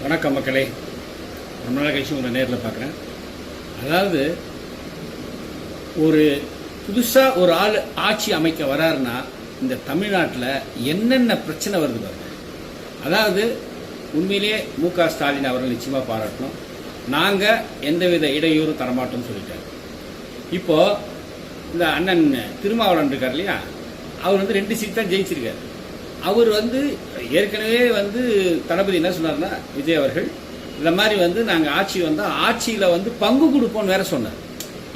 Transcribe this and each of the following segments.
வணக்கம் மக்களே. ரொம்ப நாள் கழிச்சு உங்களை நேரில் பார்க்குறேன். அதாவது ஒரு புதுசாக ஒரு ஆள் ஆட்சி அமைக்க வராருன்னா இந்த தமிழ்நாட்டில் என்னென்ன பிரச்சனை வருது பாருங்க. அதாவது உண்மையிலே மு.க. ஸ்டாலின் அவர்கள் நிச்சயமாக பாராட்டணும். நாங்கள் எந்தவித இடையூறும் தரமாட்டோம்னு சொல்லிட்டார். இப்போது இந்த அண்ணன் திருமாவளவன் இருக்கார் இல்லையா, அவர் 2 சீட் தான் ஜெயிச்சிருக்கார். அவர் ஏற்கனவே தளபதி என்ன சொன்னார்னா, விஜய் அவர்கள் இந்த மாதிரி நாங்கள் ஆட்சி வந்தால் ஆட்சியில் பங்கு கொடுப்போம்னு வேற சொன்னார்.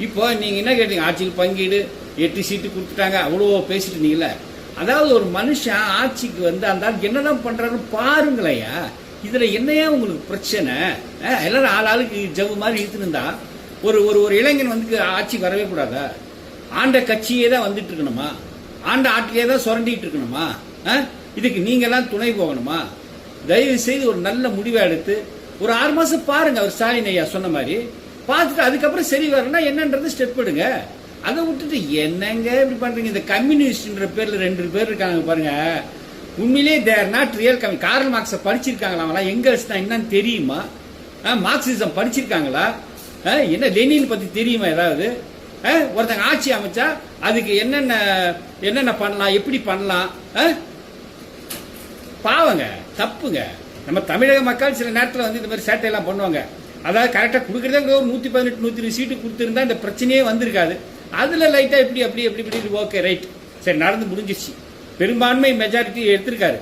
இப்போ நீங்கள் என்ன கேட்டீங்க, ஆட்சியில் பங்கீடு 8 சீட்டு கொடுத்துட்டாங்க அவ்வளோ பேசிட்டு இருந்தீங்களே. அதாவது ஒரு மனுஷன் ஆட்சிக்கு அந்த என்னதான் பண்ணுறாருன்னு பாருங்களையா. இதில் என்னையா உங்களுக்கு பிரச்சனை? எல்லாரும் ஆளுக்கு ஜவு மாதிரி இழுத்துருந்தா ஒரு ஒரு இளைஞன் ஆட்சிக்கு வரவே கூடாதா? ஆண்ட கட்சியே தான் வந்துட்டு இருக்கணுமா? ஆண்ட ஆட்டிலே தான் சுரண்டிட்டு இருக்கணுமா? இதுக்கு நீங்கெல்லாம் துணை போகணுமா? தயவு செய்து ஒரு நல்ல முடிவை எடுத்து ஒரு 6 மாசம் பாருங்க. அவர் ஸ்டாலின் ஐயா சொன்ன மாதிரி பார்த்துட்டு அதுக்கப்புறம் சரி வரணும்னா என்னன்றது ஸ்டெப் எடுங்க. அதை விட்டுட்டு என்னங்க இப்படி பண்றீங்க? இந்த கம்யூனிஸ்ட்ன்ற பேர்ல 2 பேர் இருக்காங்க பாருங்க. உண்மையிலேயே there not real communist. Karl மார்க்ஸை படிச்சிருக்காங்களா? எங்கெல்ஸ் தான் என்னன்னு தெரியுமா? மார்க்சிசம் படிச்சிருக்காங்களா? என்ன லெனின் பத்தி தெரியுமா ஏதாவது? ஒருத்தங்க ஆட்சி அமைச்சா அதுக்கு என்னென்ன பண்ணலாம், எப்படி பண்ணலாம்? பாவங்க, தப்புங்க. நம்ம தமிழக மக்கள் சில நேரத்தில் இந்த மாதிரி சேட்டையெல்லாம் பண்ணுவாங்க. அதாவது கரெக்டாக கொடுக்குறதே ஒரு 118 120 சீட்டு கொடுத்துருந்தா இந்த பிரச்சனையே வந்திருக்காது. அதில் லைட்டாக எப்படி ஓகே ரைட் சரி நடந்து முடிஞ்சிருச்சு. பெரும்பான்மை மெஜாரிட்டி எடுத்திருக்காரு.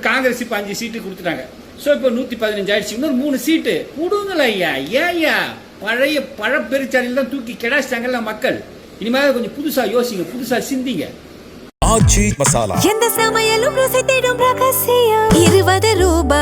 காங்கிரஸ் இப்போ 5 சீட்டு கொடுத்துட்டாங்க. ஸோ இப்போ 115 ஆயிடுச்சு. இன்னொரு 3 சீட்டு கொடுங்களா ஐயா. ஏயா பழைய பழப்பெருச்சாலையில் தான் தூக்கி கிடாச்சிட்டாங்கல்ல மக்கள். இனிமேல் கொஞ்சம் புதுசாக யோசிங்க, புதுசாக சிந்திங்க. ஆச்சி மசாலா. எந்த சமையலும் ருசி தேடும் ரகசியம். 20 ரூபாய்